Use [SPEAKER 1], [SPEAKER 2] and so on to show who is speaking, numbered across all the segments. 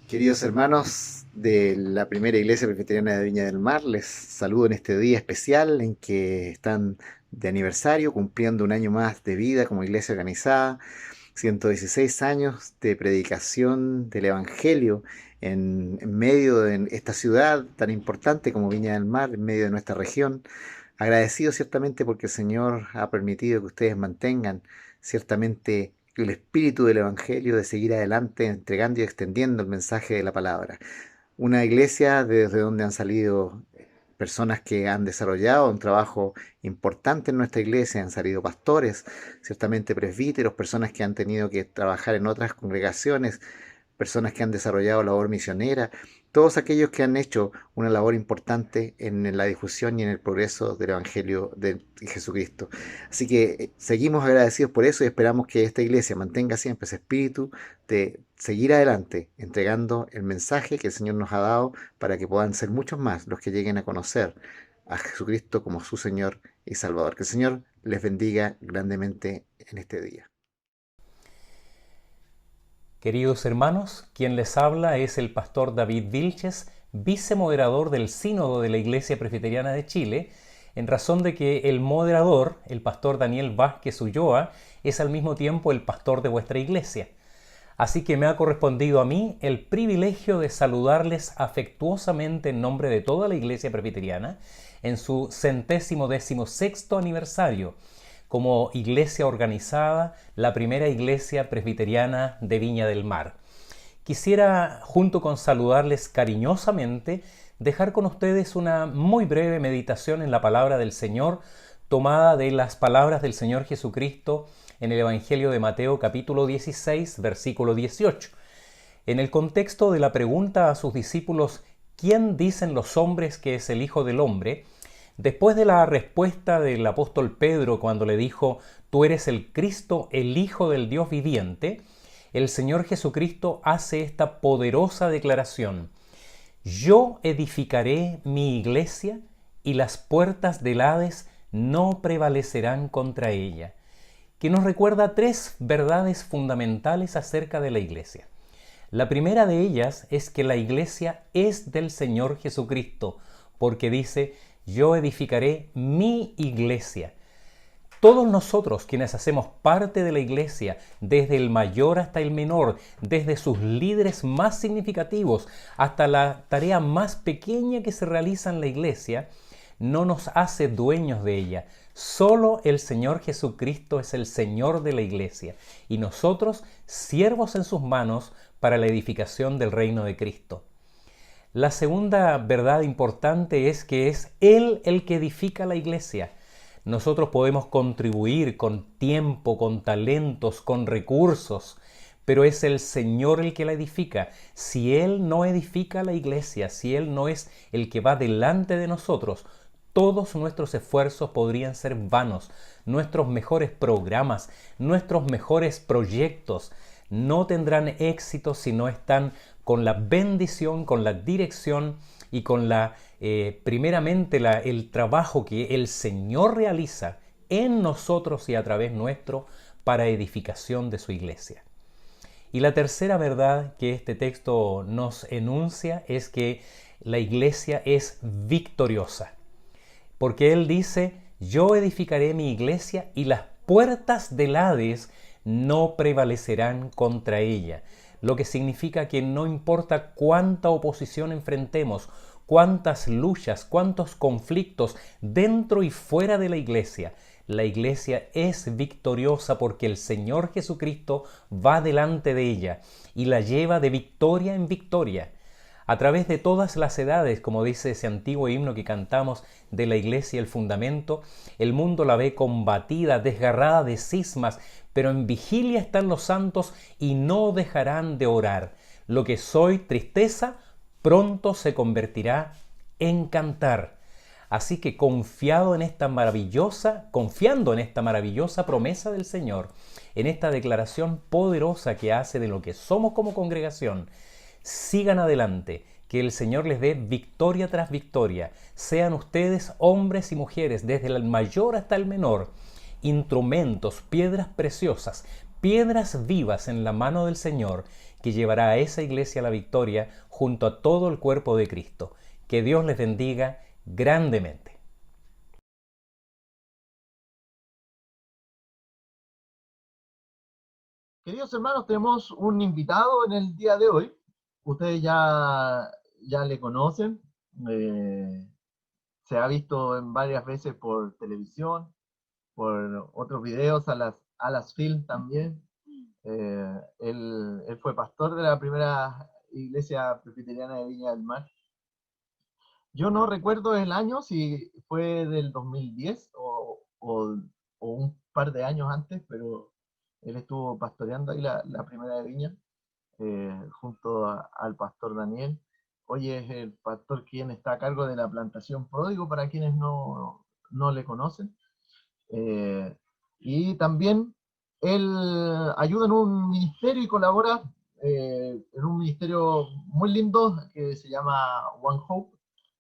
[SPEAKER 1] Queridos hermanos de la primera iglesia presbiteriana de Viña del Mar, les saludo en este día especial en que están de aniversario, cumpliendo un año más de vida como iglesia organizada, 116 años de predicación del Evangelio en medio de esta ciudad tan importante como Viña del Mar, en medio de nuestra región. Agradecido ciertamente porque el Señor ha permitido que ustedes mantengan ciertamente el espíritu del Evangelio de seguir adelante entregando y extendiendo el mensaje de la palabra. Una iglesia desde donde han salido personas que han desarrollado un trabajo importante en nuestra iglesia, han salido pastores, ciertamente presbíteros, personas que han tenido que trabajar en otras congregaciones, personas que han desarrollado labor misionera, todos aquellos que han hecho una labor importante en la difusión y en el progreso del Evangelio de Jesucristo. Así que seguimos agradecidos por eso y esperamos que esta iglesia mantenga siempre ese espíritu de seguir adelante, entregando el mensaje que el Señor nos ha dado para que puedan ser muchos más los que lleguen a conocer a Jesucristo como su Señor y Salvador. Que el Señor les bendiga grandemente en este día.
[SPEAKER 2] Queridos hermanos, quien les habla es el pastor David Vilches, vicemoderador del Sínodo de la Iglesia Presbiteriana de Chile, en razón de que el moderador, el pastor Daniel Vázquez Ulloa, es al mismo tiempo el pastor de vuestra iglesia. Así que me ha correspondido a mí el privilegio de saludarles afectuosamente en nombre de toda la Iglesia Presbiteriana en su 116º aniversario como iglesia organizada, la primera iglesia presbiteriana de Viña del Mar. Quisiera, junto con saludarles cariñosamente, dejar con ustedes una muy breve meditación en la palabra del Señor, tomada de las palabras del Señor Jesucristo en el Evangelio de Mateo capítulo 16, versículo 18. En el contexto de la pregunta a sus discípulos, ¿quién dicen los hombres que es el Hijo del Hombre?, después de la respuesta del apóstol Pedro cuando le dijo, tú eres el Cristo, el Hijo del Dios viviente, el Señor Jesucristo hace esta poderosa declaración. Yo edificaré mi iglesia y las puertas del Hades no prevalecerán contra ella, que nos recuerda tres verdades fundamentales acerca de la iglesia. La primera de ellas es que la iglesia es del Señor Jesucristo, porque dice, yo edificaré mi iglesia. Todos nosotros quienes hacemos parte de la iglesia, desde el mayor hasta el menor, desde sus líderes más significativos hasta la tarea más pequeña que se realiza en la iglesia, no nos hace dueños de ella. Solo el Señor Jesucristo es el Señor de la iglesia y nosotros siervos en sus manos para la edificación del reino de Cristo. La segunda verdad importante es que es Él el que edifica la iglesia. Nosotros podemos contribuir con tiempo, con talentos, con recursos, pero es el Señor el que la edifica. Si Él no edifica la iglesia, si Él no es el que va delante de nosotros, todos nuestros esfuerzos podrían ser vanos. Nuestros mejores programas, nuestros mejores proyectos no tendrán éxito si no están con la bendición, con la dirección y con primeramente el trabajo que el Señor realiza en nosotros y a través nuestro para edificación de su iglesia. Y la tercera verdad que este texto nos enuncia es que la iglesia es victoriosa. Porque Él dice, yo edificaré mi iglesia y las puertas del Hades no prevalecerán contra ella. Lo que significa que no importa cuánta oposición enfrentemos, cuántas luchas, cuántos conflictos dentro y fuera de la iglesia es victoriosa porque el Señor Jesucristo va delante de ella y la lleva de victoria en victoria. A través de todas las edades, como dice ese antiguo himno que cantamos de la iglesia, el fundamento, el mundo la ve combatida, desgarrada de cismas, pero en vigilia están los santos y no dejarán de orar. Lo que soy tristeza, pronto se convertirá en cantar. Así que confiando en esta maravillosa promesa del Señor, en esta declaración poderosa que hace de lo que somos como congregación, sigan adelante, que el Señor les dé victoria tras victoria. Sean ustedes hombres y mujeres, desde el mayor hasta el menor, instrumentos, piedras preciosas, piedras vivas en la mano del Señor, que llevará a esa iglesia a la victoria junto a todo el cuerpo de Cristo. Que Dios les bendiga grandemente.
[SPEAKER 3] Queridos hermanos, tenemos un invitado en el día de hoy. Ustedes ya le conocen. eh, Se ha visto en varias veces por televisión, por otros videos, a las film también. Él fue pastor de la primera iglesia presbiteriana de Viña del Mar. Yo no recuerdo el año, si fue del 2010 o un par de años antes, pero él estuvo pastoreando ahí la primera de Viña, junto al pastor Daniel. Hoy es el pastor quien está a cargo de la plantación Pródigo, para quienes no le conocen. Eh, y también él ayuda en un ministerio y colabora en un ministerio muy lindo que se llama One Hope,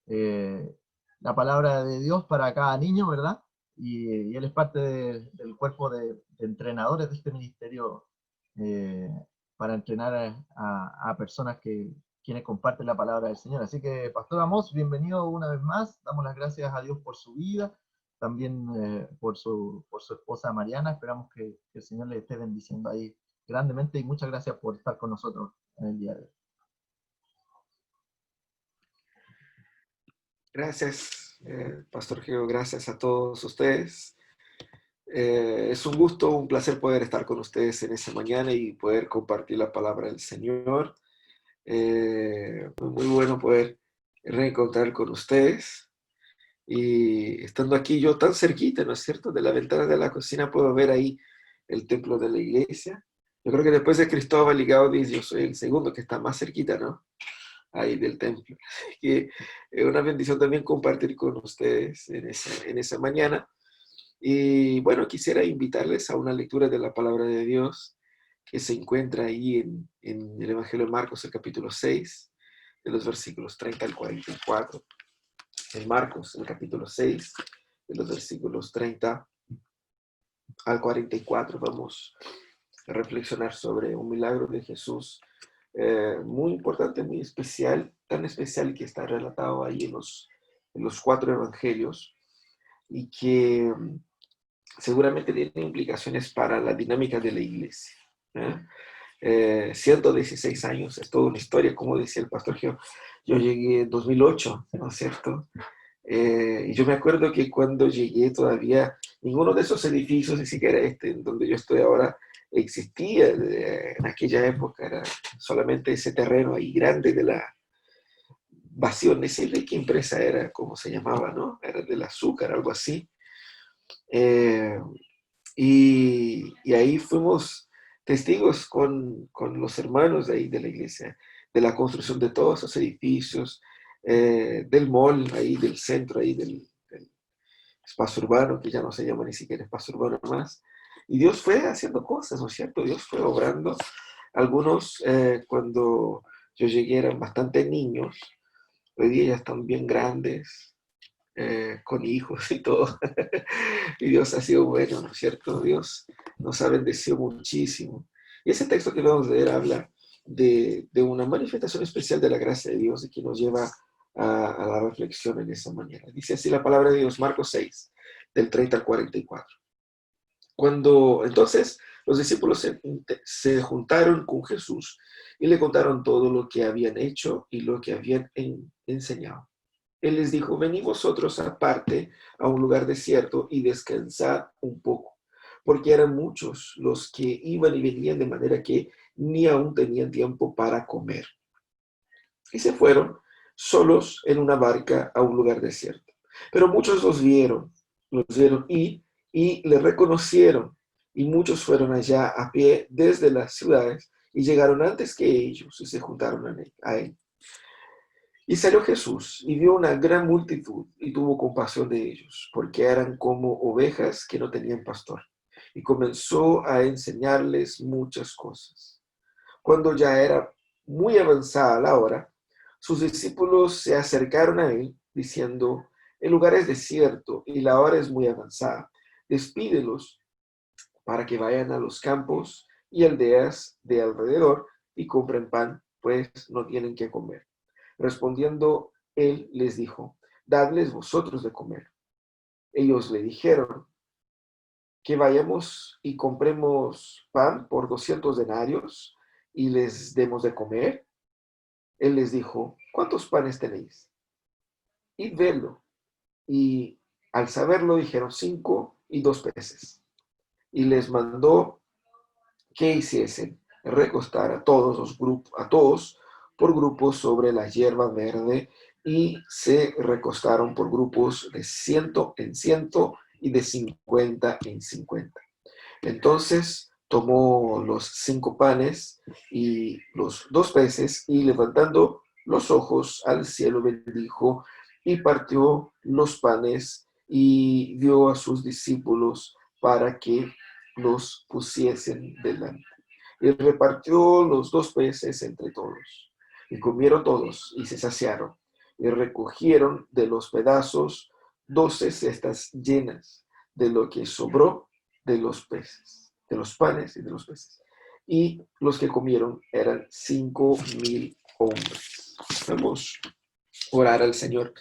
[SPEAKER 3] eh, la palabra de Dios para cada niño, ¿verdad? Y él es parte del cuerpo de entrenadores de este ministerio, eh, para entrenar a personas quienes comparten la palabra del Señor. Así que, Pastor Amos, bienvenido una vez más. Damos las gracias a Dios por su vida, también por su esposa Mariana. Esperamos que el Señor le esté bendiciendo ahí grandemente, y muchas gracias por estar con nosotros en el día de hoy.
[SPEAKER 4] Gracias, Pastor Geo, gracias a todos ustedes. Es un gusto, un placer poder estar con ustedes en esta mañana y poder compartir la palabra del Señor. Muy bueno poder reencontrar con ustedes. Y estando aquí yo tan cerquita, ¿no es cierto? De la ventana de la cocina puedo ver ahí el templo de la iglesia. Yo creo que después de Cristóbal y Gaudí, yo soy el segundo que está más cerquita, ¿no? Ahí del templo. Que es una bendición también compartir con ustedes en esa mañana. Y bueno, quisiera invitarles a una lectura de la palabra de Dios que se encuentra ahí en el Evangelio de Marcos, el capítulo 6, de los versículos 30 al 44. En Marcos, el capítulo 6, de los versículos 30 al 44, vamos a reflexionar sobre un milagro de Jesús muy importante, muy especial, tan especial que está relatado ahí en los 4 evangelios y que seguramente tiene implicaciones para la dinámica de la iglesia. 116 años, es toda una historia, como decía el pastor Gio. Yo llegué en 2008, ¿no es cierto? Y yo me acuerdo que cuando llegué todavía ninguno de esos edificios, ni siquiera este en donde yo estoy ahora, existía en aquella época. Era solamente ese terreno ahí grande de la vacío, ni sé de qué empresa era, cómo se llamaba, ¿no? Era del azúcar, algo así. Eh, y ahí fuimos testigos con los hermanos de ahí de la iglesia, de la construcción de todos esos edificios, del mall ahí, del centro ahí, del espacio urbano, que ya no se llama ni siquiera espacio urbano más. Y Dios fue haciendo cosas, ¿no es cierto? Dios fue obrando. Algunos, cuando yo llegué, eran bastante niños, hoy día ya están bien grandes, con hijos y todo. Y Dios ha sido bueno, ¿no es cierto? Dios nos ha bendecido muchísimo. Y ese texto que vamos a leer habla de una manifestación especial de la gracia de Dios y que nos lleva a la reflexión en esa manera. Dice así la palabra de Dios, Marcos 6, del 30 al 44. Cuando entonces los discípulos se juntaron con Jesús y le contaron todo lo que habían hecho y lo que habían enseñado. Él les dijo: venid vosotros aparte a un lugar desierto y descansad un poco, porque eran muchos los que iban y venían, de manera que ni aún tenían tiempo para comer. Y se fueron solos en una barca a un lugar desierto. Pero muchos los vieron y le reconocieron, y muchos fueron allá a pie desde las ciudades y llegaron antes que ellos y se juntaron a él. Y salió Jesús y vio una gran multitud y tuvo compasión de ellos, porque eran como ovejas que no tenían pastor. Y comenzó a enseñarles muchas cosas. Cuando ya era muy avanzada la hora, sus discípulos se acercaron a él, diciendo: el lugar es desierto y la hora es muy avanzada. Despídelos para que vayan a los campos y aldeas de alrededor y compren pan, pues no tienen que comer. Respondiendo él les dijo, dadles vosotros de comer. Ellos le dijeron, que vayamos y compremos pan por 200 denarios y les demos de comer. Él les dijo, ¿cuántos panes tenéis? Id verlo. Y al saberlo dijeron 5 y 2 peces. Y les mandó que hiciesen recostar a todos los grupos, a todos por grupos sobre la hierba verde, y se recostaron por grupos de 100 en 100 y de 50 en 50. Entonces tomó los 5 panes y los 2 peces, y levantando los ojos al cielo bendijo y partió los panes y dio a sus discípulos para que los pusiesen delante. Y repartió los 2 peces entre todos. Y comieron todos y se saciaron. Y recogieron de los pedazos 12 cestas llenas de lo que sobró de los peces, de los panes y de los peces. Y los que comieron eran 5,000 hombres. Vamos a orar al Señor.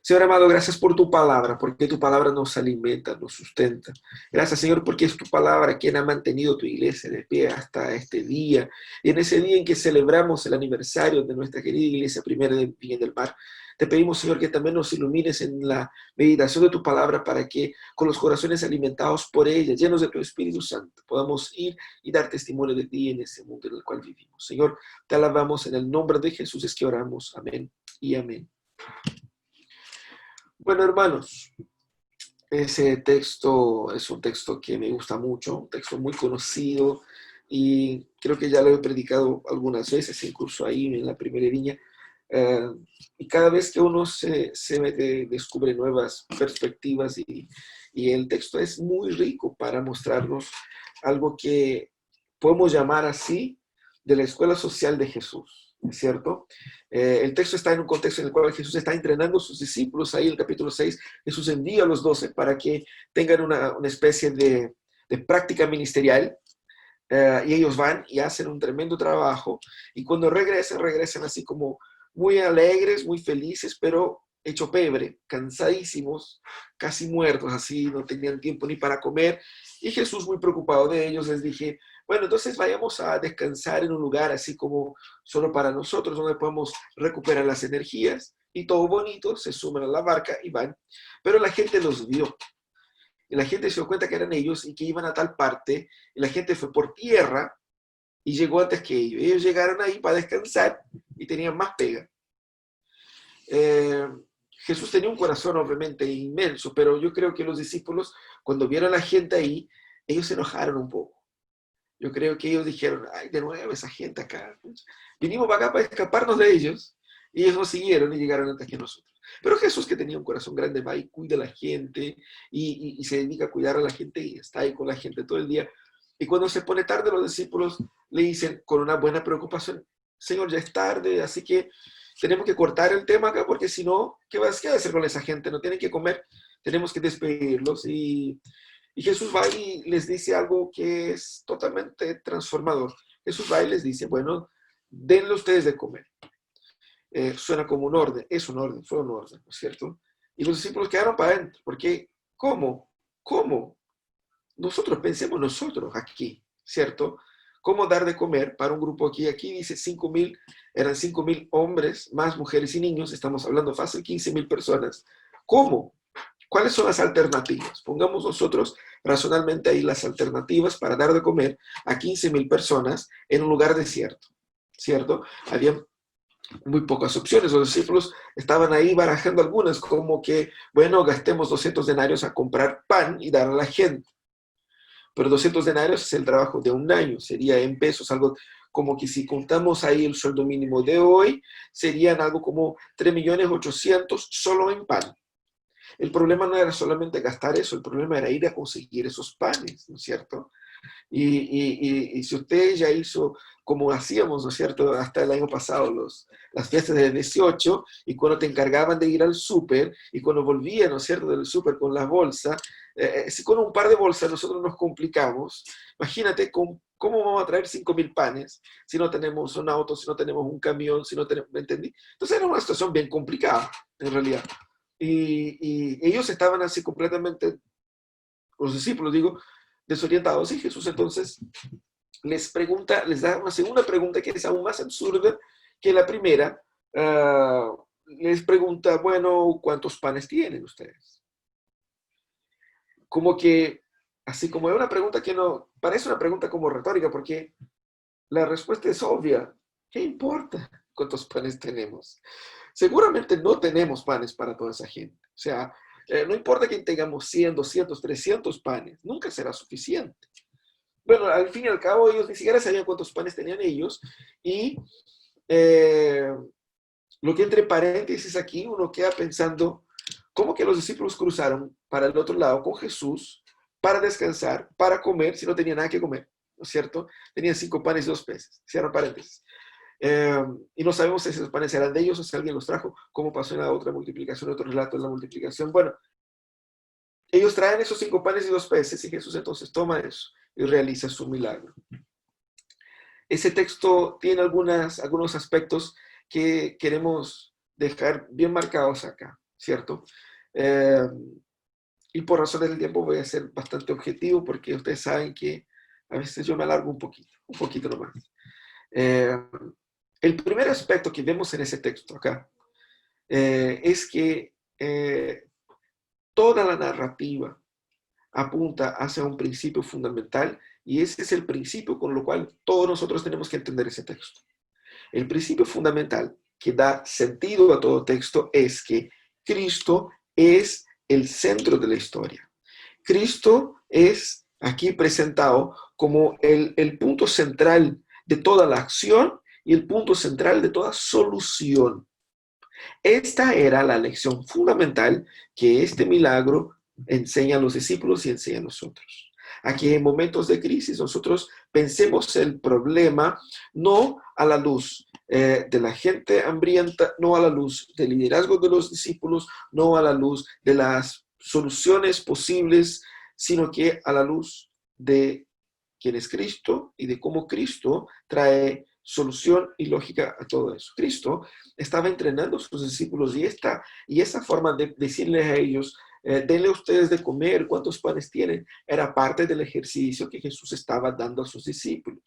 [SPEAKER 4] Señor amado, gracias por tu palabra, porque tu palabra nos alimenta, nos sustenta. Gracias, Señor, porque es tu palabra quien ha mantenido tu iglesia de pie hasta este día. Y en ese día en que celebramos el aniversario de nuestra querida iglesia primera de Viña del Mar, te pedimos, Señor, que también nos ilumines en la meditación de tu palabra para que con los corazones alimentados por ella, llenos de tu Espíritu Santo, podamos ir y dar testimonio de ti en ese mundo en el cual vivimos. Señor, te alabamos en el nombre de Jesús, es que oramos. Amén y amén. Bueno, hermanos, ese texto es un texto que me gusta mucho, un texto muy conocido, y creo que ya lo he predicado algunas veces, incluso ahí en la primera viña. Y cada vez que uno se mete, descubre nuevas perspectivas, y el texto es muy rico para mostrarnos algo que podemos llamar así de la escuela social de Jesús, ¿cierto? El texto está en un contexto en el cual Jesús está entrenando a sus discípulos. Ahí en el capítulo 6, Jesús envía a los 12 para que tengan una especie de práctica ministerial. Y ellos van y hacen un tremendo trabajo, y cuando regresan así como muy alegres, muy felices, pero hecho pebre, cansadísimos, casi muertos, así no tenían tiempo ni para comer. Y Jesús, muy preocupado de ellos, les dije, bueno, entonces vayamos a descansar en un lugar así como solo para nosotros, donde podemos recuperar las energías. Y todo bonito, se suman a la barca y van. Pero la gente los vio. Y la gente se dio cuenta que eran ellos y que iban a tal parte, y la gente fue por tierra y llegó antes que ellos. Ellos llegaron ahí para descansar y tenían más pega. Jesús tenía un corazón obviamente inmenso, pero yo creo que los discípulos, cuando vieron a la gente ahí, ellos se enojaron un poco. Yo creo que ellos dijeron, ay, de nuevo esa gente acá. Vinimos para acá para escaparnos de ellos, y ellos nos siguieron y llegaron antes que nosotros. Pero Jesús, que tenía un corazón grande, va y cuida a la gente, y se dedica a cuidar a la gente, y está ahí con la gente todo el día. Y cuando se pone tarde, los discípulos le dicen con una buena preocupación, Señor, ya es tarde, así que tenemos que cortar el tema acá, porque si no, ¿qué va a hacer con esa gente? No tienen que comer, tenemos que despedirlos. Y Jesús va y les dice algo que es totalmente transformador. Jesús va y les dice, bueno, denle ustedes de comer. Suena como un orden, es un orden, fue un orden, ¿no es cierto? Y los discípulos quedaron para adentro, porque ¿cómo? ¿Cómo? Nosotros pensemos nosotros aquí, ¿cierto? ¿Cómo dar de comer para un grupo aquí? Aquí dice 5,000, eran 5,000 hombres, más mujeres y niños, estamos hablando fácil, 15,000 personas. ¿Cómo? ¿Cuáles son las alternativas? Pongamos nosotros razonalmente ahí las alternativas para dar de comer a 15,000 personas en un lugar desierto, ¿cierto? Había muy pocas opciones. Los discípulos estaban ahí barajando algunas, como que, bueno, gastemos 200 denarios a comprar pan y dar a la gente. Pero 200 denarios es el trabajo de un año, sería en pesos, algo como que si contamos ahí el sueldo mínimo de hoy, serían algo como 3.800.000 solo en pan. El problema no era solamente gastar eso, el problema era ir a conseguir esos panes, ¿no es cierto? Y si usted ya hizo como hacíamos, ¿no es cierto?, hasta el año pasado, las fiestas del 18, y cuando te encargaban de ir al súper, y cuando volvían, ¿no es cierto?, del súper con las bolsas, si con un par de bolsas nosotros nos complicamos, imagínate con ¿Cómo vamos a traer 5.000 panes si no tenemos un auto, si no tenemos un camión, si no tenemos, ¿me entendí? Entonces era una situación bien complicada, en realidad. Y ellos estaban así completamente, los discípulos, digo, desorientados. Y Jesús entonces les pregunta, les da una segunda pregunta que es aún más absurda que la primera. Les pregunta, bueno, ¿cuántos panes tienen ustedes? Como que, así como es una pregunta que no, parece una pregunta como retórica, porque la respuesta es obvia. ¿Qué importa cuántos panes tenemos? Seguramente no tenemos panes para toda esa gente. O sea, no importa que tengamos 100, 200, 300 panes, nunca será suficiente. Bueno, al fin y al cabo, ellos ni siquiera sabían cuántos panes tenían ellos. Y lo que entre paréntesis aquí, uno queda pensando, ¿cómo que los discípulos cruzaron para el otro lado con Jesús para descansar, para comer, si no tenía nada que comer? ¿No es cierto? Tenían 5 panes y 2 peces. Cierra paréntesis. Y no sabemos si esos panes eran de ellos o si alguien los trajo, como pasó en la otra multiplicación, otro relato de la multiplicación. Bueno, ellos traen esos 5 panes y 2 peces y Jesús entonces toma eso y realiza su milagro. Ese texto tiene algunos aspectos que queremos dejar bien marcados acá, ¿cierto? Y por razones del tiempo voy a ser bastante objetivo porque ustedes saben que a veces yo me alargo un poquito nomás. El primer aspecto que vemos en ese texto acá es que toda la narrativa apunta hacia un principio fundamental y ese es el principio con lo cual todos nosotros tenemos que entender ese texto. El principio fundamental que da sentido a todo texto es que Cristo es el centro de la historia. Cristo es aquí presentado como el punto central de toda la acción y el punto central de toda solución. Esta era la lección fundamental que este milagro enseña a los discípulos y enseña a nosotros. Aquí en momentos de crisis nosotros pensemos el problema no a la luz de la gente hambrienta, no a la luz del liderazgo de los discípulos, no a la luz de las soluciones posibles, sino que a la luz de quién es Cristo y de cómo Cristo trae solución y lógica a todo eso. Cristo estaba entrenando a sus discípulos y esa forma de decirles a ellos, denle ustedes de comer, cuántos panes tienen, era parte del ejercicio que Jesús estaba dando a sus discípulos.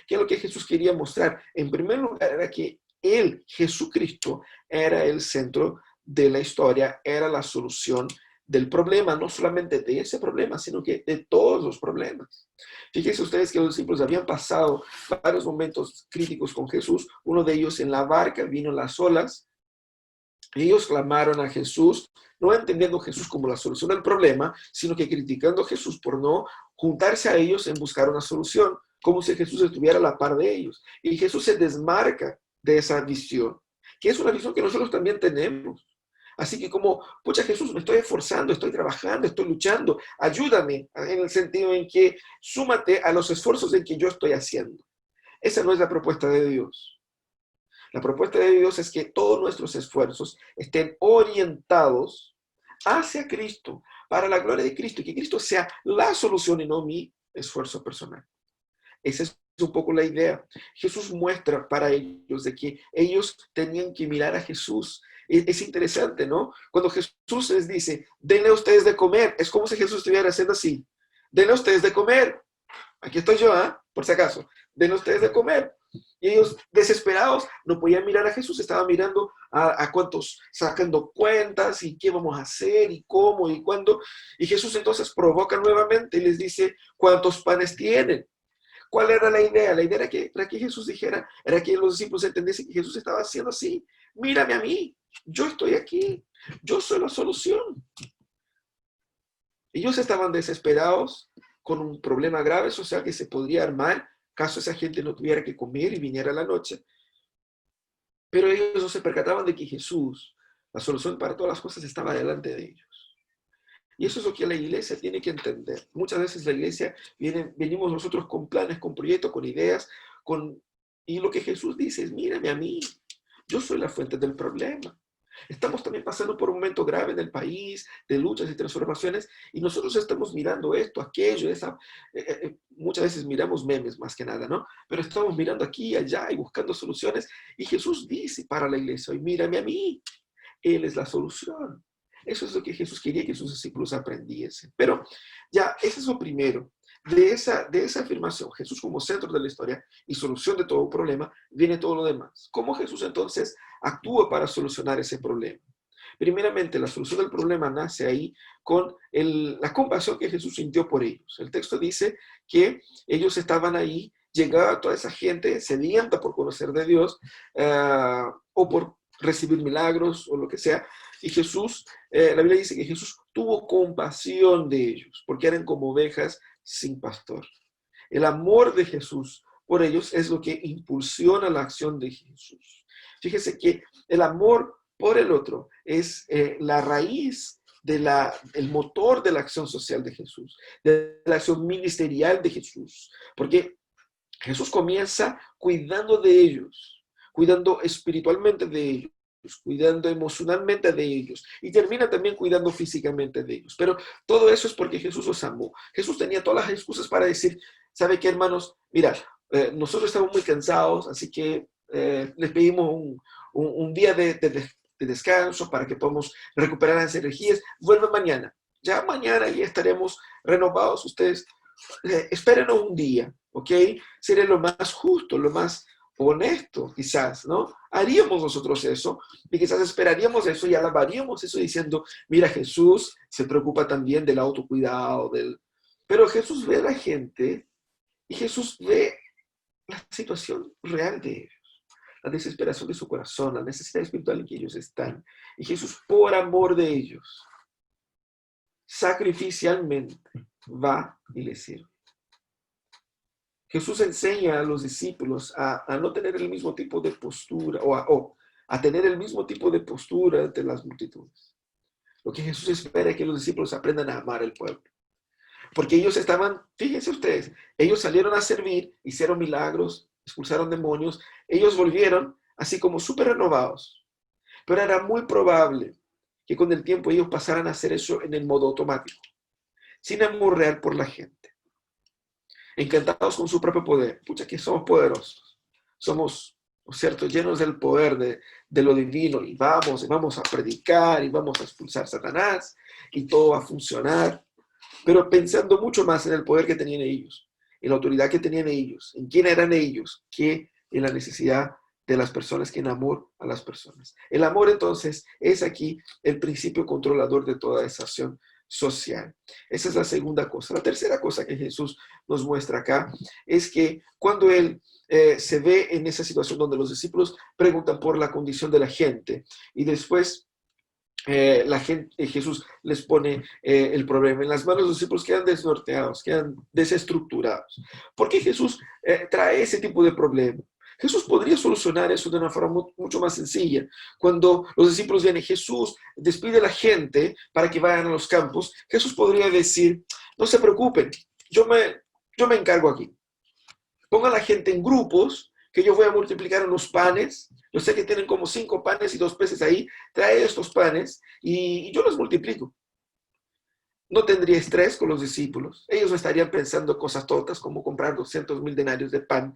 [SPEAKER 4] ¿Qué es lo que Jesús quería mostrar? En primer lugar, era que Él, Jesucristo, era el centro de la historia, era la solución del problema, no solamente de ese problema, sino que de todos los problemas. Fíjense ustedes que los discípulos habían pasado varios momentos críticos con Jesús, uno de ellos en la barca, vino las olas, y ellos clamaron a Jesús, no entendiendo a Jesús como la solución del problema, sino que criticando a Jesús por no juntarse a ellos en buscar una solución, como si Jesús estuviera a la par de ellos. Y Jesús se desmarca de esa visión, que es una visión que nosotros también tenemos. Así que como, pucha Jesús, me estoy esforzando, estoy trabajando, estoy luchando, ayúdame en el sentido en que súmate a los esfuerzos en que yo estoy haciendo. Esa no es la propuesta de Dios. La propuesta de Dios es que todos nuestros esfuerzos estén orientados hacia Cristo, para la gloria de Cristo, y que Cristo sea la solución y no mi esfuerzo personal. Esa es un poco la idea. Jesús muestra para ellos de que ellos tenían que mirar a Jesús. Es interesante, ¿no? Cuando Jesús les dice, denle a ustedes de comer, es como si Jesús estuviera haciendo así. Denle a ustedes de comer. Aquí estoy yo, por si acaso. Denle a ustedes de comer. Y ellos, desesperados, no podían mirar a Jesús, estaban mirando a cuántos, sacando cuentas y qué vamos a hacer y cómo y cuándo. Y Jesús entonces provoca nuevamente y les dice, ¿cuántos panes tienen? ¿Cuál era la idea? La idea era que Jesús dijera, era que los discípulos entendiesen que Jesús estaba haciendo así. Mírame a mí, yo estoy aquí, yo soy la solución. Ellos estaban desesperados con un problema grave social que se podría armar caso esa gente no tuviera que comer y viniera la noche. Pero ellos no se percataban de que Jesús, la solución para todas las cosas, estaba delante de ellos. Y eso es lo que la iglesia tiene que entender. Muchas veces la iglesia, venimos nosotros con planes, con proyectos, con ideas, y lo que Jesús dice es, mírame a mí, yo soy la fuente del problema. Estamos también pasando por un momento grave en el país, de luchas y transformaciones, y nosotros estamos mirando esto, aquello, muchas veces miramos memes más que nada, ¿no? Pero estamos mirando aquí y allá y buscando soluciones, y Jesús dice para la iglesia, hoy mírame a mí, Él es la solución. Eso es lo que Jesús quería que sus discípulos aprendiesen. Pero ya, eso es lo primero. De esa afirmación, Jesús como centro de la historia y solución de todo problema, viene todo lo demás. ¿Cómo Jesús entonces actúa para solucionar ese problema? Primeramente, la solución del problema nace ahí con la compasión que Jesús sintió por ellos. El texto dice que ellos estaban ahí, llegaba toda esa gente sedienta por conocer de Dios o por recibir milagros o lo que sea. Y Jesús, la Biblia dice que Jesús tuvo compasión de ellos, porque eran como ovejas sin pastor. El amor de Jesús por ellos es lo que impulsiona la acción de Jesús. Fíjese que el amor por el otro es la raíz el motor de la acción social de Jesús, de la acción ministerial de Jesús, porque Jesús comienza cuidando de ellos, cuidando espiritualmente de ellos, cuidando emocionalmente de ellos y termina también cuidando físicamente de ellos. Pero todo eso es porque Jesús los amó. Jesús tenía todas las excusas para decir, ¿sabe qué, hermanos? Mirad, nosotros estamos muy cansados, así que les pedimos un día de descanso para que podamos recuperar las energías. Vuelvan mañana. Ya mañana ya estaremos renovados. Ustedes espérenos un día, ¿ok? Sería lo más justo, lo más honesto, quizás, ¿no? Haríamos nosotros eso y quizás esperaríamos eso y alabaríamos eso diciendo, mira, Jesús se preocupa también del autocuidado, Pero Jesús ve a la gente y Jesús ve la situación real de ellos, la desesperación de su corazón, la necesidad espiritual en que ellos están. Y Jesús, por amor de ellos, sacrificialmente va y les sirve. Jesús enseña a los discípulos a no tener el mismo tipo de postura o a tener el mismo tipo de postura ante las multitudes. Lo que Jesús espera es que los discípulos aprendan a amar al pueblo. Porque ellos estaban, fíjense ustedes, ellos salieron a servir, hicieron milagros, expulsaron demonios, ellos volvieron así como súper renovados. Pero era muy probable que con el tiempo ellos pasaran a hacer eso en el modo automático, sin amor real por la gente. Encantados con su propio poder. Pucha, que somos poderosos. Somos, ¿no es cierto?, llenos del poder de lo divino y vamos a predicar y vamos a expulsar a Satanás y todo va a funcionar. Pero pensando mucho más en el poder que tenían ellos, en la autoridad que tenían ellos, en quién eran ellos, que en la necesidad de las personas, que en amor a las personas. El amor entonces es aquí el principio controlador de toda esa acción social. Esa es la segunda cosa. La tercera cosa que Jesús nos muestra acá es que cuando Él se ve en esa situación donde los discípulos preguntan por la condición de la gente y después Jesús les pone el problema en las manos, los discípulos quedan desnorteados, quedan desestructurados. ¿Por qué Jesús trae ese tipo de problema? Jesús podría solucionar eso de una forma mucho más sencilla. Cuando los discípulos vienen, Jesús despide a la gente para que vayan a los campos. Jesús podría decir, no se preocupen, yo me encargo aquí. Pongan a la gente en grupos, que yo voy a multiplicar unos panes. Yo sé que tienen como 5 panes y 2 peces ahí. Trae estos panes y yo los multiplico. No tendría estrés con los discípulos. Ellos no estarían pensando cosas tontas como comprar 200,000 denarios de pan.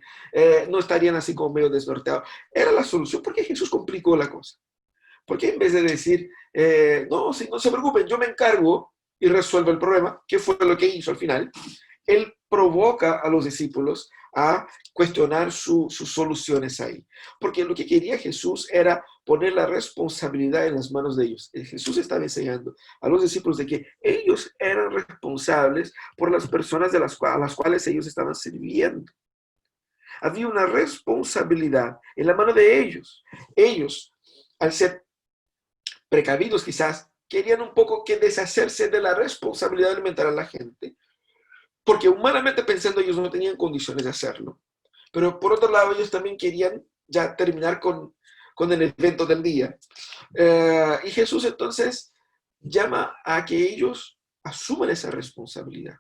[SPEAKER 4] No estarían así como medio desnorteados. Era la solución. ¿Por qué Jesús complicó la cosa? Porque en vez de decir, no se preocupen, yo me encargo y resuelvo el problema, que fue lo que hizo al final, Él provoca a los discípulos a cuestionar sus soluciones ahí. Porque lo que quería Jesús era poner la responsabilidad en las manos de ellos. Jesús estaba enseñando a los discípulos de que ellos eran responsables por las personas a las cuales ellos estaban sirviendo. Había una responsabilidad en la mano de ellos. Ellos, al ser precavidos quizás, querían un poco que deshacerse de la responsabilidad de alimentar a la gente. Porque humanamente pensando ellos no tenían condiciones de hacerlo. Pero por otro lado ellos también querían ya terminar con el evento del día. Y Jesús entonces llama a que ellos asuman esa responsabilidad.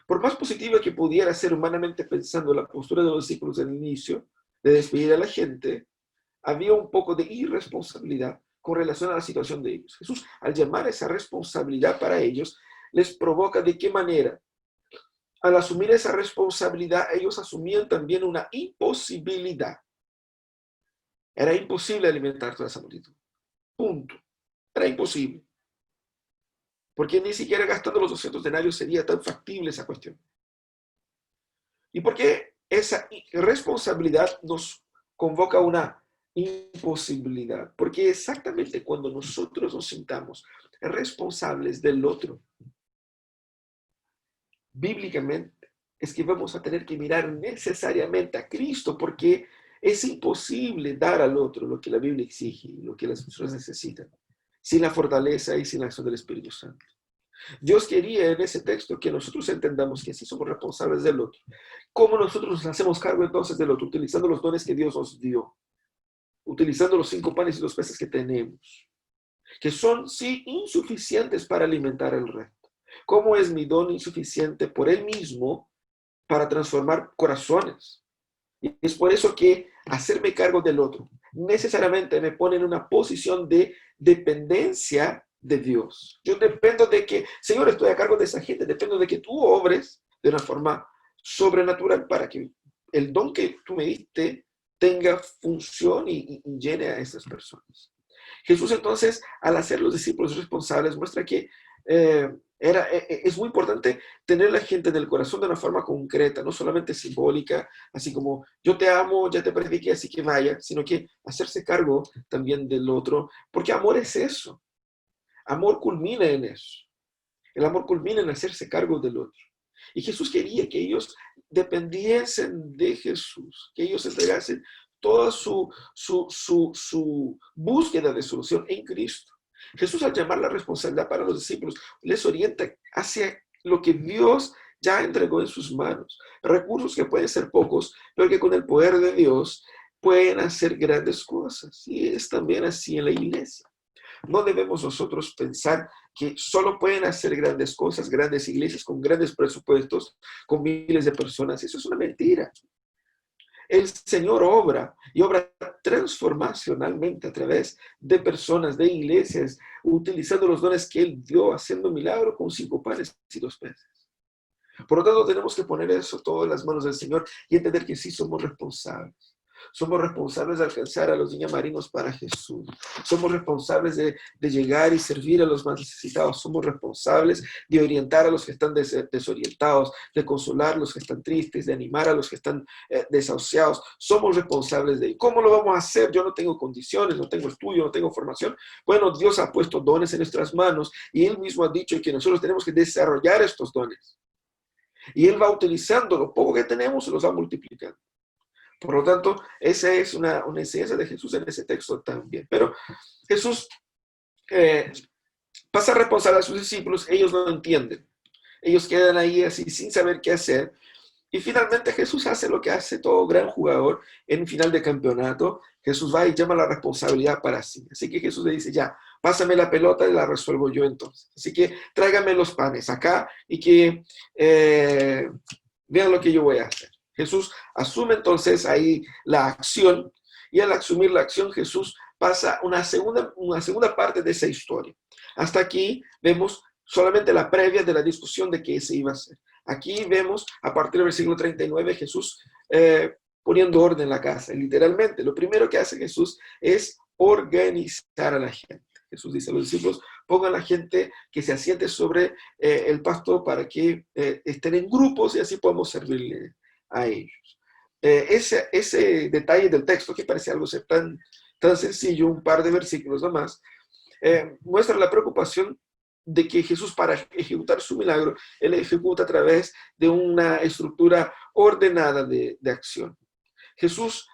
[SPEAKER 4] Por más positiva que pudiera ser humanamente pensando la postura de los discípulos al inicio, de despedir a la gente, había un poco de irresponsabilidad con relación a la situación de ellos. Jesús, al llamar esa responsabilidad para ellos, les provoca de qué manera. Al asumir esa responsabilidad, ellos asumían también una imposibilidad. Era imposible alimentar toda esa multitud. Punto. Era imposible. Porque ni siquiera gastando los 200 denarios sería tan factible esa cuestión. ¿Y por qué esa responsabilidad nos convoca a una imposibilidad? Porque exactamente cuando nosotros nos sintamos responsables del otro, bíblicamente, es que vamos a tener que mirar necesariamente a Cristo, porque es imposible dar al otro lo que la Biblia exige, lo que las personas necesitan, sin la fortaleza y sin la acción del Espíritu Santo. Dios quería en ese texto que nosotros entendamos que sí somos responsables del otro. ¿Cómo nosotros nos hacemos cargo entonces del otro? Utilizando los dones que Dios nos dio, utilizando los 5 panes y 2 peces que tenemos, que son sí insuficientes para alimentar el resto. ¿Cómo es mi don insuficiente por él mismo para transformar corazones? Y es por eso que hacerme cargo del otro necesariamente me pone en una posición de dependencia de Dios. Yo dependo de que, Señor, estoy a cargo de esa gente, dependo de que tú obres de una forma sobrenatural para que el don que tú me diste tenga función y llene a esas personas. Jesús entonces, al hacer los discípulos responsables, muestra que es muy importante tener a la gente en el corazón de una forma concreta, no solamente simbólica, así como yo te amo, ya te prediqué, así que vaya, sino que hacerse cargo también del otro, porque amor es eso. Amor culmina en eso. El amor culmina en hacerse cargo del otro. Y Jesús quería que ellos dependiesen de Jesús, que ellos entregasen toda su búsqueda de solución en Cristo. Jesús, al llamar la responsabilidad para los discípulos, les orienta hacia lo que Dios ya entregó en sus manos. Recursos que pueden ser pocos, pero que con el poder de Dios pueden hacer grandes cosas. Y es también así en la iglesia. No debemos nosotros pensar que solo pueden hacer grandes cosas, grandes iglesias con grandes presupuestos, con miles de personas. Eso es una mentira. El Señor obra y obra transformacionalmente a través de personas, de iglesias, utilizando los dones que Él dio, haciendo milagros con 5 panes y 2 peces. Por lo tanto, tenemos que poner eso todo en las manos del Señor y entender que sí somos responsables. Somos responsables de alcanzar a los niños marinos para Jesús. Somos responsables de llegar y servir a los más necesitados. Somos responsables de orientar a los que están desorientados, de consolar a los que están tristes, de animar a los que están desahuciados. Somos responsables de ello. ¿Cómo lo vamos a hacer? Yo no tengo condiciones, no tengo estudio, no tengo formación. Bueno, Dios ha puesto dones en nuestras manos y Él mismo ha dicho que nosotros tenemos que desarrollar estos dones. Y Él va utilizando lo poco que tenemos y los va multiplicando. Por lo tanto, esa es una enseñanza de Jesús en ese texto también. Pero Jesús pasa responsable a sus discípulos, ellos no entienden. Ellos quedan ahí así sin saber qué hacer. Y finalmente Jesús hace lo que hace todo gran jugador en un final de campeonato. Jesús va y llama la responsabilidad para sí. Así que Jesús le dice, ya, pásame la pelota y la resuelvo yo entonces. Así que tráigame los panes acá y que vean lo que yo voy a hacer. Jesús asume entonces ahí la acción y al asumir la acción Jesús pasa una segunda parte de esa historia. Hasta aquí vemos solamente la previa de la discusión de qué se iba a hacer. Aquí vemos a partir del versículo 39 Jesús poniendo orden en la casa. Y literalmente lo primero que hace Jesús es organizar a la gente. Jesús dice a los discípulos, pongan a la gente que se asiente sobre el pasto para que estén en grupos y así podemos servirle a ellos. Ese detalle del texto, que parece algo ser tan sencillo, un par de versículos nomás, muestra la preocupación de que Jesús, para ejecutar su milagro, Él ejecuta a través de una estructura ordenada de acción. Jesús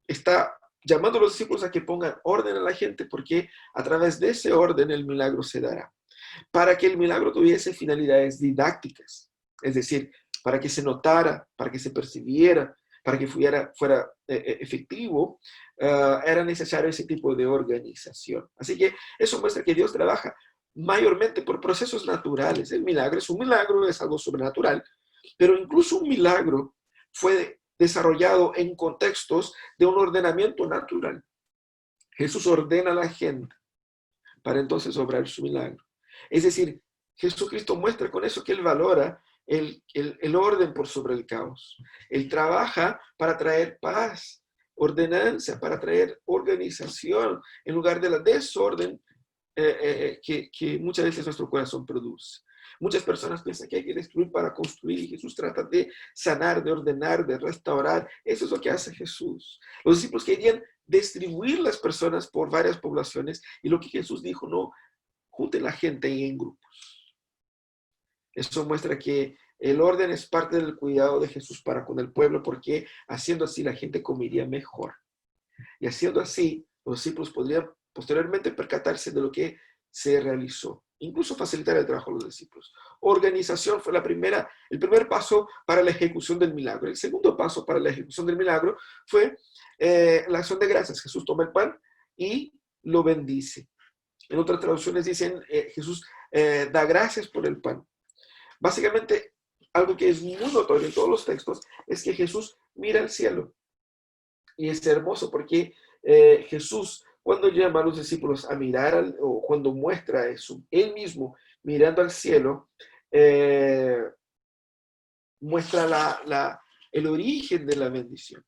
[SPEAKER 4] está llamando a los discípulos a que pongan orden a la gente, porque a través de ese orden el milagro se dará. Para que el milagro tuviese finalidades didácticas, es decir, para que se notara, para que se percibiera, para que fuera efectivo, era necesario ese tipo de organización. Así que eso muestra que Dios trabaja mayormente por procesos naturales. El milagro es un milagro, es algo sobrenatural, pero incluso un milagro fue desarrollado en contextos de un ordenamiento natural. Jesús ordena a la gente para entonces obrar su milagro. Es decir, Jesucristo muestra con eso que Él valora el orden por sobre el caos. Él trabaja para traer paz, ordenanza, para traer organización en lugar de la desorden que muchas veces nuestro corazón produce. Muchas personas piensan que hay que destruir para construir y Jesús trata de sanar, de ordenar, de restaurar. Eso es lo que hace Jesús. Los discípulos querían distribuir las personas por varias poblaciones y lo que Jesús dijo, no, junten la gente ahí en grupos. Eso muestra que el orden es parte del cuidado de Jesús para con el pueblo, porque haciendo así la gente comería mejor. Y haciendo así, los discípulos podrían posteriormente percatarse de lo que se realizó, incluso facilitar el trabajo de los discípulos. Organización fue el primer paso para la ejecución del milagro. El segundo paso para la ejecución del milagro fue la acción de gracias. Jesús toma el pan y lo bendice. En otras traducciones dicen, Jesús da gracias por el pan. Básicamente, algo que es muy notorio en todos los textos es que Jesús mira al cielo. Y es hermoso porque Jesús, cuando llama a los discípulos a mirar, o cuando muestra eso, él mismo mirando al cielo, muestra el origen de la bendición.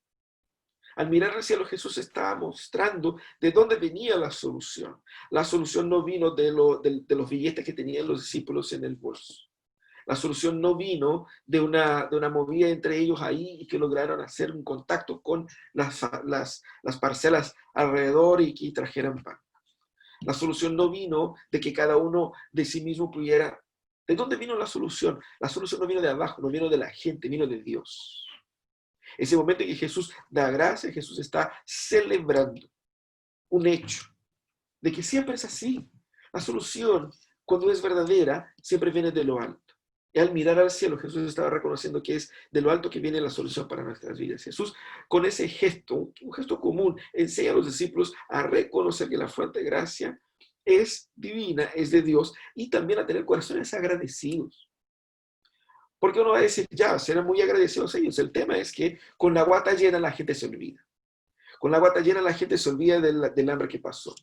[SPEAKER 4] Al mirar al cielo, Jesús está mostrando de dónde venía la solución. La solución no vino de los billetes que tenían los discípulos en el bolso. La solución no vino de una movida entre ellos ahí y que lograron hacer un contacto con las parcelas alrededor y que trajeran pan. La solución no vino de que cada uno de sí mismo pudiera. ¿De dónde vino la solución? La solución no vino de abajo, no vino de la gente, vino de Dios. Ese momento en que Jesús da gracia, Jesús está celebrando un hecho de que siempre es así. La solución, cuando es verdadera, siempre viene de lo alto. Y al mirar al cielo, Jesús estaba reconociendo que es de lo alto que viene la solución para nuestras vidas. Jesús, con ese gesto, un gesto común, enseña a los discípulos a reconocer que la fuente de gracia es divina, es de Dios, y también a tener corazones agradecidos. Porque uno va a decir, ya, serán muy agradecidos ellos. El tema es que con la guata llena la gente se olvida. Con la guata llena la gente se olvida del hambre que pasó.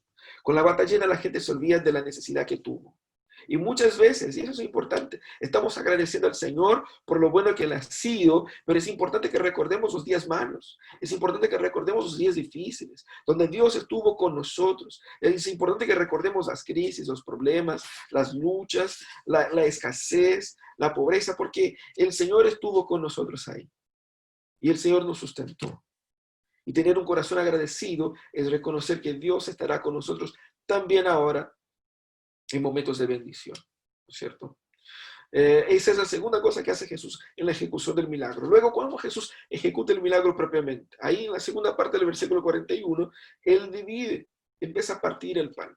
[SPEAKER 4] Con la guata llena la gente se olvida de la necesidad que tuvo. Y muchas veces, y eso es importante, estamos agradeciendo al Señor por lo bueno que Él ha sido, pero es importante que recordemos los días malos, es importante que recordemos los días difíciles, donde Dios estuvo con nosotros. Es importante que recordemos las crisis, los problemas, las luchas, la escasez, la pobreza, porque el Señor estuvo con nosotros ahí. Y el Señor nos sustentó. Y tener un corazón agradecido es reconocer que Dios estará con nosotros también ahora, en momentos de bendición, ¿no es cierto? Esa es la segunda cosa que hace Jesús en la ejecución del milagro. Luego, cuando Jesús ejecuta el milagro propiamente, ahí en la segunda parte del versículo 41, Él divide, empieza a partir el pan.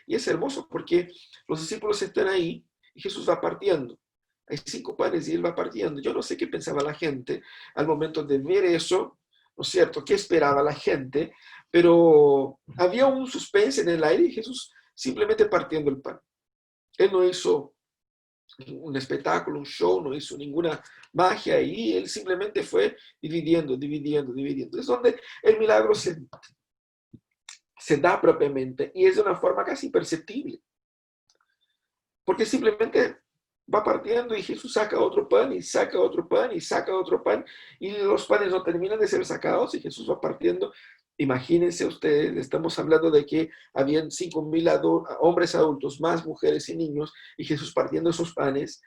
[SPEAKER 4] Y es hermoso porque los discípulos están ahí y Jesús va partiendo. Hay 5 panes y Él va partiendo. Yo no sé qué pensaba la gente al momento de ver eso, ¿no es cierto? ¿Qué esperaba la gente? Pero había un suspense en el aire y Jesús simplemente partiendo el pan. Él no hizo un espectáculo, un show, no hizo ninguna magia ahí, él simplemente fue dividiendo. Es donde el milagro se da propiamente y es de una forma casi imperceptible. Porque simplemente va partiendo y Jesús saca otro pan y saca otro pan y saca otro pan y los panes no terminan de ser sacados y Jesús va partiendo. Imagínense ustedes, estamos hablando de que habían 5,000 hombres adultos, más mujeres y niños, y Jesús partiendo esos panes.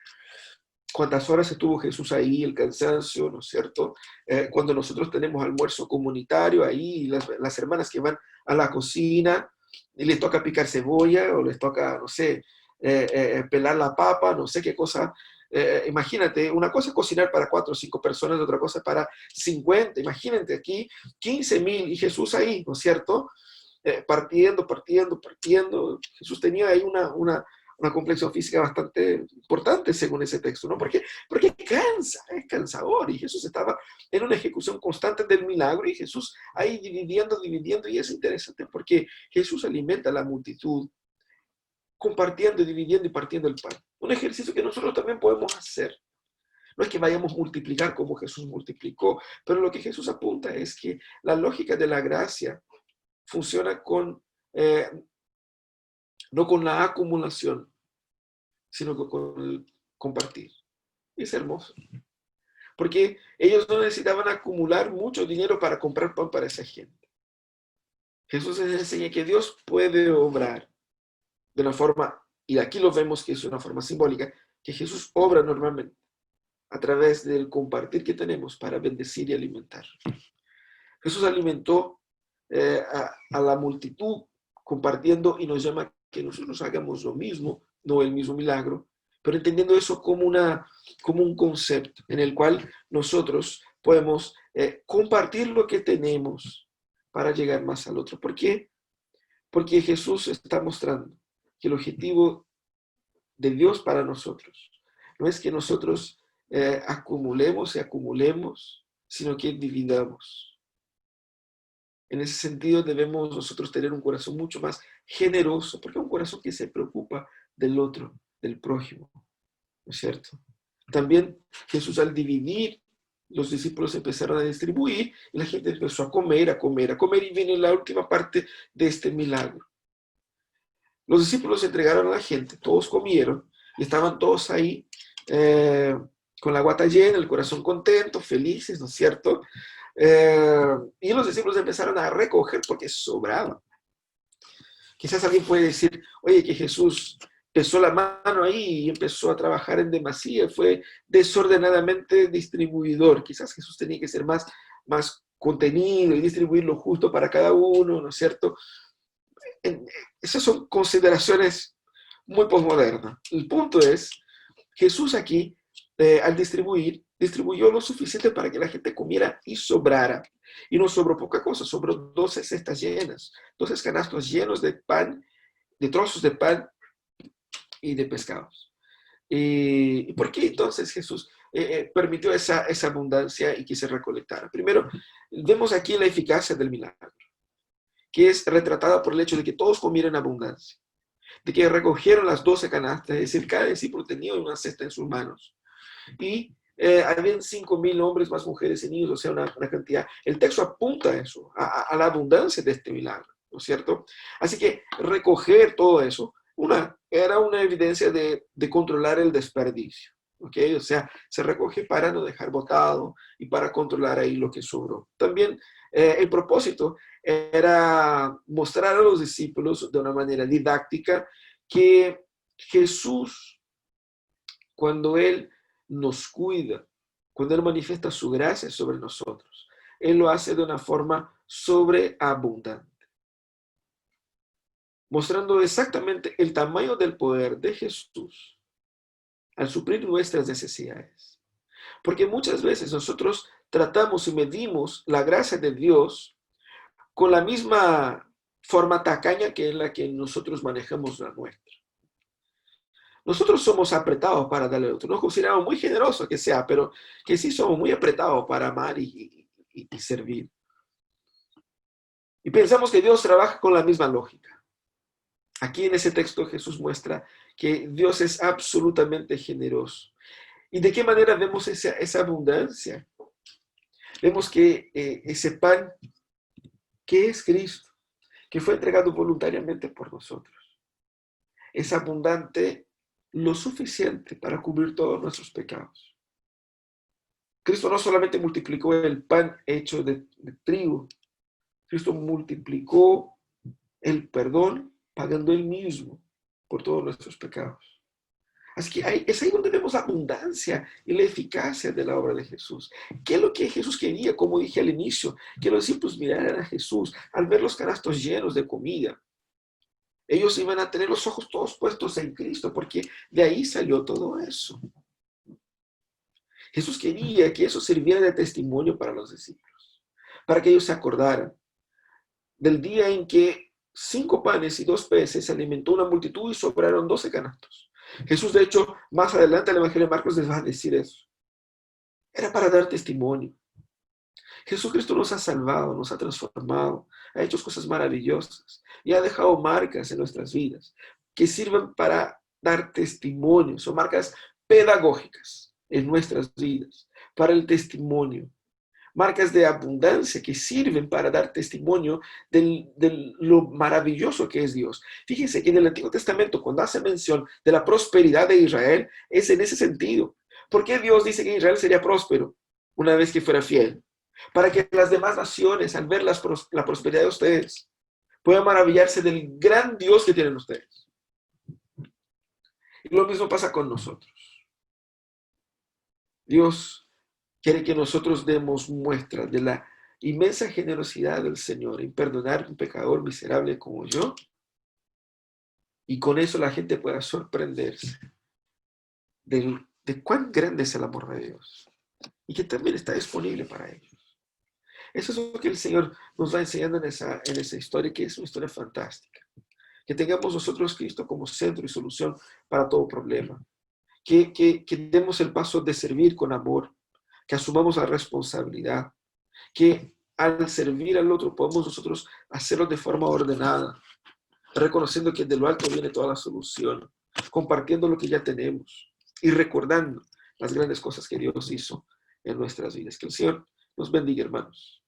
[SPEAKER 4] ¿Cuántas horas estuvo Jesús ahí? El cansancio, ¿no es cierto? Cuando nosotros tenemos almuerzo comunitario ahí, las hermanas que van a la cocina, y les toca picar cebolla, o les toca, no sé, pelar la papa, no sé qué cosa. Imagínate, una cosa es cocinar para 4 o 5 personas, otra cosa para 50. Imagínate aquí 15,000 y Jesús ahí, ¿no es cierto? Partiendo. Jesús tenía ahí una complexión física bastante importante según ese texto, ¿no? Porque cansa, es cansador y Jesús estaba en una ejecución constante del milagro y Jesús ahí dividiendo y es interesante porque Jesús alimenta a la multitud compartiendo, dividiendo y partiendo el pan. Un ejercicio que nosotros también podemos hacer. No es que vayamos a multiplicar como Jesús multiplicó, pero lo que Jesús apunta es que la lógica de la gracia funciona no con la acumulación, sino con el compartir. Es hermoso. Porque ellos no necesitaban acumular mucho dinero para comprar pan para esa gente. Jesús les enseña que Dios puede obrar de una forma, y aquí lo vemos que es una forma simbólica, que Jesús obra normalmente a través del compartir que tenemos para bendecir y alimentar. Jesús alimentó a la multitud compartiendo y nos llama a que nosotros hagamos lo mismo, no el mismo milagro, pero entendiendo eso como un concepto en el cual nosotros podemos compartir lo que tenemos para llegar más al otro. ¿Por qué? Porque Jesús está mostrando que el objetivo de Dios para nosotros no es que nosotros acumulemos y acumulemos, sino que dividamos. En ese sentido debemos nosotros tener un corazón mucho más generoso, porque es un corazón que se preocupa del otro, del prójimo, ¿no es cierto? También Jesús al dividir, los discípulos empezaron a distribuir y la gente empezó a comer, a comer, a comer, y viene la última parte de este milagro. Los discípulos entregaron a la gente, todos comieron y estaban todos ahí con la guata llena, el corazón contento, felices, ¿no es cierto? Y los discípulos empezaron a recoger porque sobraba. Quizás alguien puede decir, oye, que Jesús pesó la mano ahí y empezó a trabajar en demasía, fue desordenadamente distribuidor. Quizás Jesús tenía que ser más contenido y distribuir lo justo para cada uno, ¿no es cierto? Esas son consideraciones muy posmodernas. El punto es, Jesús aquí, al distribuyó lo suficiente para que la gente comiera y sobrara. Y no sobró poca cosa, sobró 12 cestas llenas, 12 canastos llenos de pan, de trozos de pan y de pescados. ¿Y por qué entonces Jesús permitió esa abundancia y que se recolectara? Primero, vemos aquí la eficacia del milagro, que es retratada por el hecho de que todos comieron abundancia, de que recogieron las 12 canastas, es decir, cada discípulo tenía una cesta en sus manos. Y habían 5,000 hombres más mujeres y niños, o sea, una cantidad. El texto apunta a eso, a la abundancia de este milagro, ¿no es cierto? Así que recoger todo eso era una evidencia de controlar el desperdicio, ¿ok? O sea, se recoge para no dejar botado y para controlar ahí lo que sobró. También el propósito era mostrar a los discípulos de una manera didáctica que Jesús, cuando Él nos cuida, cuando Él manifiesta su gracia sobre nosotros, Él lo hace de una forma sobreabundante, mostrando exactamente el tamaño del poder de Jesús al suplir nuestras necesidades. Porque muchas veces nosotros tratamos y medimos la gracia de Dios con la misma forma tacaña que en la que nosotros manejamos la nuestra. Nosotros somos apretados para darle al otro. Nos consideramos muy generosos que sea, pero que sí somos muy apretados para amar y servir. Y pensamos que Dios trabaja con la misma lógica. Aquí en ese texto Jesús muestra que Dios es absolutamente generoso. ¿Y de qué manera vemos esa abundancia? Vemos que ese pan, que es Cristo, que fue entregado voluntariamente por nosotros, es abundante lo suficiente para cubrir todos nuestros pecados. Cristo no solamente multiplicó el pan hecho de trigo, Cristo multiplicó el perdón pagando Él mismo por todos nuestros pecados. Así que es ahí donde vemos la abundancia y la eficacia de la obra de Jesús. ¿Qué es lo que Jesús quería? Como dije al inicio, que los discípulos miraran a Jesús al ver los canastos llenos de comida. Ellos iban a tener los ojos todos puestos en Cristo, porque de ahí salió todo eso. Jesús quería que eso sirviera de testimonio para los discípulos, para que ellos se acordaran del día en que 5 panes y 2 peces se alimentó una multitud y sobraron 12 canastos. Jesús, de hecho, más adelante en el Evangelio de Marcos les va a decir eso. Era para dar testimonio. Jesucristo nos ha salvado, nos ha transformado, ha hecho cosas maravillosas y ha dejado marcas en nuestras vidas que sirven para dar testimonio. Son marcas pedagógicas en nuestras vidas, para el testimonio, marcas de abundancia que sirven para dar testimonio de lo maravilloso que es Dios. Fíjense que en el Antiguo Testamento, cuando hace mención de la prosperidad de Israel, es en ese sentido. ¿Por qué Dios dice que Israel sería próspero una vez que fuera fiel? Para que las demás naciones, al ver la prosperidad de ustedes, puedan maravillarse del gran Dios que tienen ustedes. Y lo mismo pasa con nosotros. Dios quiere que nosotros demos muestra de la inmensa generosidad del Señor en perdonar a un pecador miserable como yo. Y con eso la gente pueda sorprenderse de cuán grande es el amor de Dios. Y que también está disponible para ellos. Eso es lo que el Señor nos va enseñando en esa historia, que es una historia fantástica. Que tengamos nosotros Cristo como centro y solución para todo problema. Que demos el paso de servir con amor. Que asumamos la responsabilidad. Que al servir al otro podemos nosotros hacerlo de forma ordenada. Reconociendo que de lo alto viene toda la solución. Compartiendo lo que ya tenemos. Y recordando las grandes cosas que Dios hizo en nuestras vidas. Que el Señor nos bendiga, hermanos.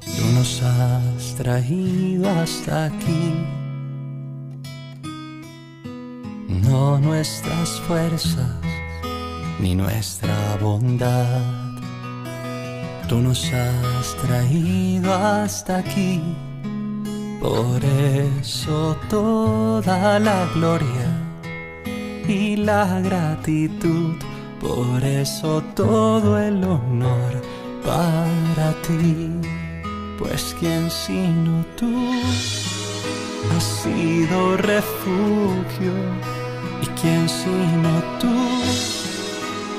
[SPEAKER 5] Tú nos has traído hasta aquí, no nuestras fuerzas ni nuestra bondad. Tú nos has traído hasta aquí, por eso toda la gloria y la gratitud, por eso todo el honor para ti. Pues quién sino tú has sido refugio, y quién sino tú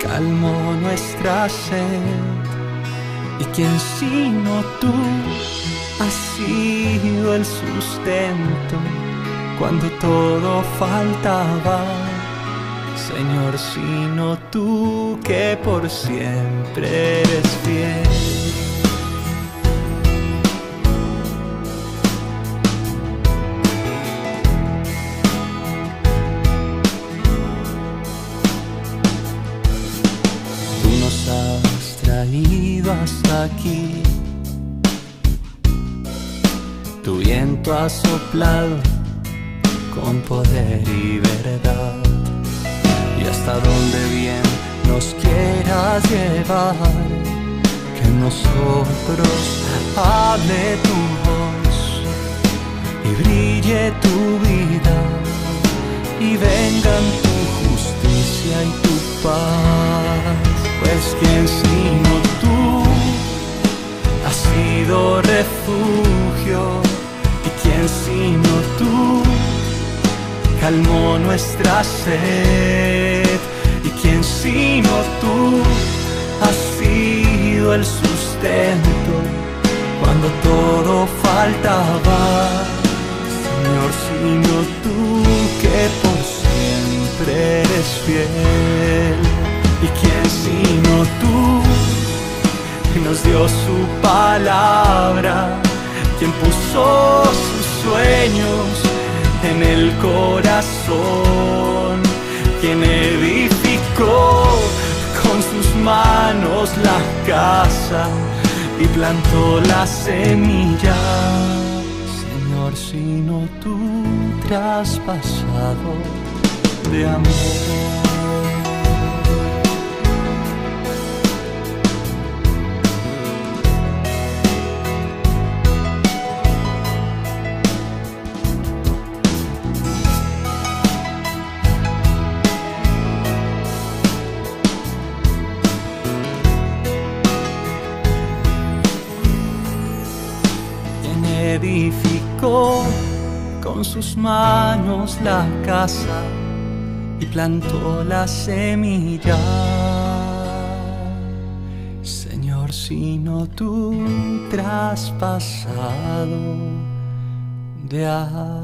[SPEAKER 5] calmó nuestra sed, y quién sino tú has sido el sustento cuando todo faltaba. Señor, sino tú que por siempre eres fiel. Hasta aquí, tu viento ha soplado con poder y verdad, y hasta donde bien nos quieras llevar, que en nosotros hable tu voz y brille tu vida, y vengan tu justicia y tu paz. Pues quién sino tú has sido refugio, y quién sino tú calmó nuestra sed, y quién sino tú has sido el sustento cuando todo faltaba. Señor, sino tú que por siempre eres fiel. ¿Y quién sino tú nos dio su palabra? Quien puso sus sueños en el corazón, quien edificó con sus manos la casa y plantó la semilla. Señor, sino tú traspasado de amor. Edificó con sus manos la casa y plantó la semilla. Señor, sino tú traspasado de amor.